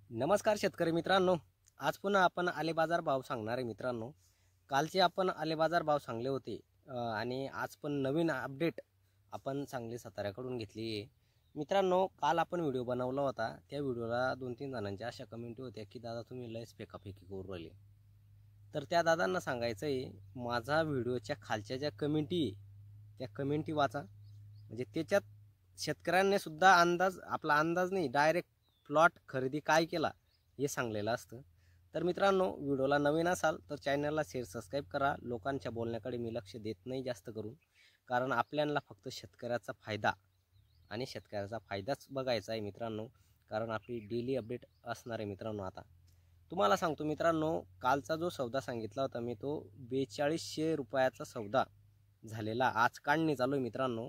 नमस्कार शेतकरी मित्रांनो, आज पुन्हा आपण आले बाजार भाव सांगणार आहे मित्रांनो। कालचे आपण आले बाजार भाव सांगले होते आणि आज पण नवीन अपडेट आपण सांगली साताऱ्याकडून घेतली आहे मित्रांनो। काल आपण व्हिडिओ बनवला होता, त्या व्हिडिओला 2-3 जणांच्या अशा कमेंट होत्या की दादा तुम्ही लयच फेकाफेकी करू राहिले। तर त्या दादांना सांगायचं आहे, माझा व्हिडिओच्या खालच्या ज्या कमेंटी त्या कमेंटी वाचा, म्हणजे त्याच्यात शेतकऱ्यांनी सुद्धा आपला अंदाज नाही, डायरेक्ट प्लॉट खरेदी काय केला हे सांगलेलं असतं। तर मित्रांनो, व्हिडिओला नवीन असाल तर चॅनलला शेअर सबस्क्राईब करा। लोकांच्या बोलण्याकडे मी लक्ष देत नाही जास्त करून, कारण आपल्याला फक्त शेतकऱ्याचा फायदा आणि शेतकऱ्याचा फायदाच बघायचा आहे मित्रांनो, कारण आपली डेली अपडेट असणार आहे मित्रांनो। आता तुम्हाला सांगतो मित्रांनो, कालचा जो सौदा सांगितला होता मी, तो 4200 रुपयाचा सौदा झालेला। आज काढणी चालू आहे मित्रांनो,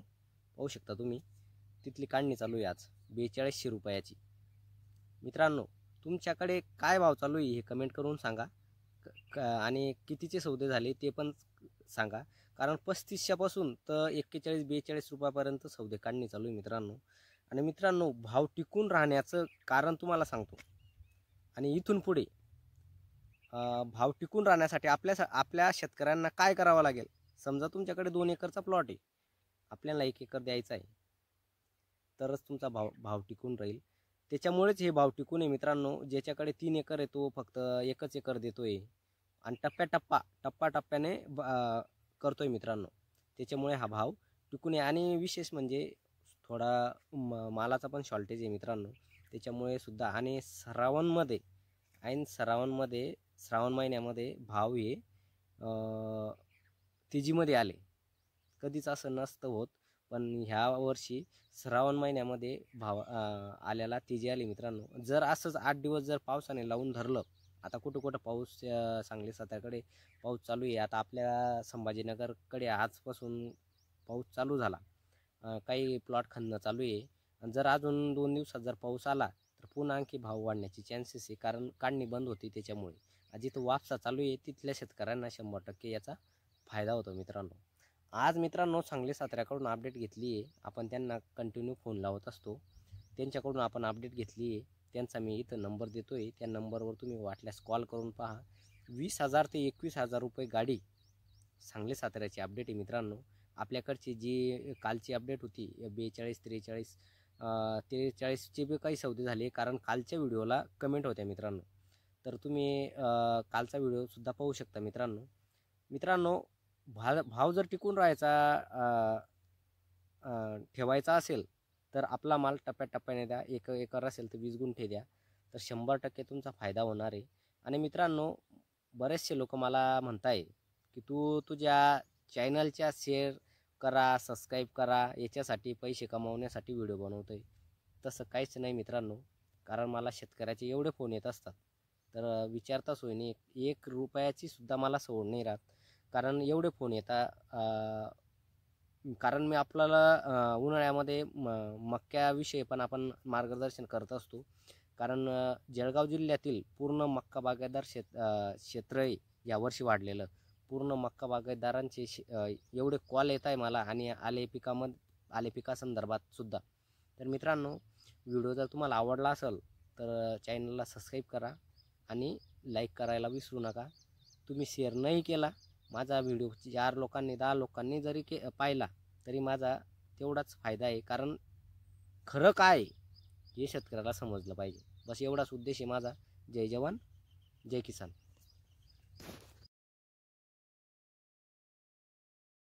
पाहू शकता तुम्ही, तिथली काढणी चालू आहे आज 4200 रुपयाची। मित्रांनो, तुमच्याकडे काय भाव चालू आहे हे कमेंट करून सांगा, आणि कितीचे सौदे झाले ते पण सांगा, कारण 3500 पासून तर 41-42 रुपयापर्यंत सौदे काढणी चालू आहे मित्रांनो। आणि मित्रांनो, भाव टिकून राहण्याचं कारण तुम्हाला सांगतो, आणि इथून पुढे भाव टिकून राहण्यासाठी आपल्या शेतकऱ्यांना काय करावं लागेल। समजा तुमच्याकडे 2 एकरचा प्लॉट आहे, आपल्याला 1 एकर द्यायचा आहे, तरच तुमचा भाव टिकून राहील। त्याच्यामुळेच हे भाव टिकून आहे मित्रांनो। ज्याच्याकडे 3 एकर आहे तो फक्त 1च एकर देतोय आणि टप्प्याटप्प्याने करतोय मित्रांनो, त्याच्यामुळे हा भाव टिकून आहे। आणि विशेष म्हणजे थोडा मालाचा पण शॉर्टेज आहे मित्रांनो, त्याच्यामुळे सुद्धा। आणि श्रावण महिन्यामध्ये भाव हे तेजीमध्ये आले, कधीच असं नसतं होत, पण ह्या वर्षी श्रावण महिन्यामध्ये भाव आल्याला तेजी आली मित्रांनो। जर असंच 8 दिवस जर पावसाने लावून धरलं, आता कुठं पाऊस, सांगली साताऱ्याकडे पाऊस चालू आहे, आता आपल्या संभाजीनगरकडे आजपासून पाऊस चालू झाला, काही प्लॉट खणणं चालू आहे, आणि जर अजून 2 दिवसात जर पाऊस आला तर पुन्हा आणखी भाव वाढण्याची चान्सेस आहे, कारण काढणी बंद होती त्याच्यामुळे। जिथं वापसा चालू आहे तिथल्या शेतकऱ्यांना 100% याचा फायदा होतो मित्रांनो। आज मित्रांनो, सांगली साताऱ्याकडून अपडेट घेतली आहे आपण, त्यांना कंटिन्यू फोन लावत असतो, त्यांच्याकडून आपण अपडेट घेतली आहे। त्यांचा मी इथं नंबर देतो आहे, त्या नंबरवर तुम्ही वाटल्यास कॉल करून पहा। 20,000 ते 21,000 रुपये गाडी सांगली साताऱ्याची अपडेट आहे मित्रांनो। आपल्याकडची जी कालची अपडेट होती 43चे बी काही सौदे झाले, कारण कालच्या व्हिडिओला कमेंट होत्या मित्रांनो, तर तुम्ही कालचा व्हिडिओसुद्धा पाहू शकता मित्रांनो। भाव जर टिकून ठेवायचा असेल तर आपला माल टप्प्याटप्प्याने द्या। 1 एकर असेल तर 20 गुंठे द्या, तर 100% तुमचा फायदा होणार आहे। आणि मित्रांनो, बरेचसे लोक मला म्हणताय की तू तुझ्या चॅनलच्या शेअर करा, सबस्क्राईब करा, याच्यासाठी पैसे कमावण्यासाठी व्हिडिओ बनवतोय। तसं काहीच नाही मित्रांनो, कारण मला शेतकऱ्याचे एवढे फोन येत असतात, तर विचारता सोय नाही, 1 रुपयाची सुद्धा मला सवड नाही राहत, कारण एवढे फोन येतात। कारण मी आपल्याला उन्हाळ्यामध्ये मक्याविषयी पण आपण मार्गदर्शन करत असतो, कारण जळगाव जिल्ह्यातील पूर्ण मक्का बागायतदार क्षेत्र आहे यावर्षी वाढलेलं। पूर्ण मक्का बागायतदारांचे एवढे कॉल येत आहे मला, आणि आले पिकासंदर्भात सुद्धा। तर मित्रांनो, व्हिडिओ जर तुम्हाला आवडला असेल तर चॅनलला सबस्क्राईब करा आणि लाईक करायला विसरू नका। तुम्ही शेअर नाही केला, माझा व्हिडिओ 4 लोकांनी 10 लोकांनी जरी पाहिला तरी माझा तेवढाच फायदा आहे, कारण खरं काय हे शेतकऱ्याला समजलं पाहिजे, बस एवढाच उद्देश आहे माझा। जय जवान जय किसान।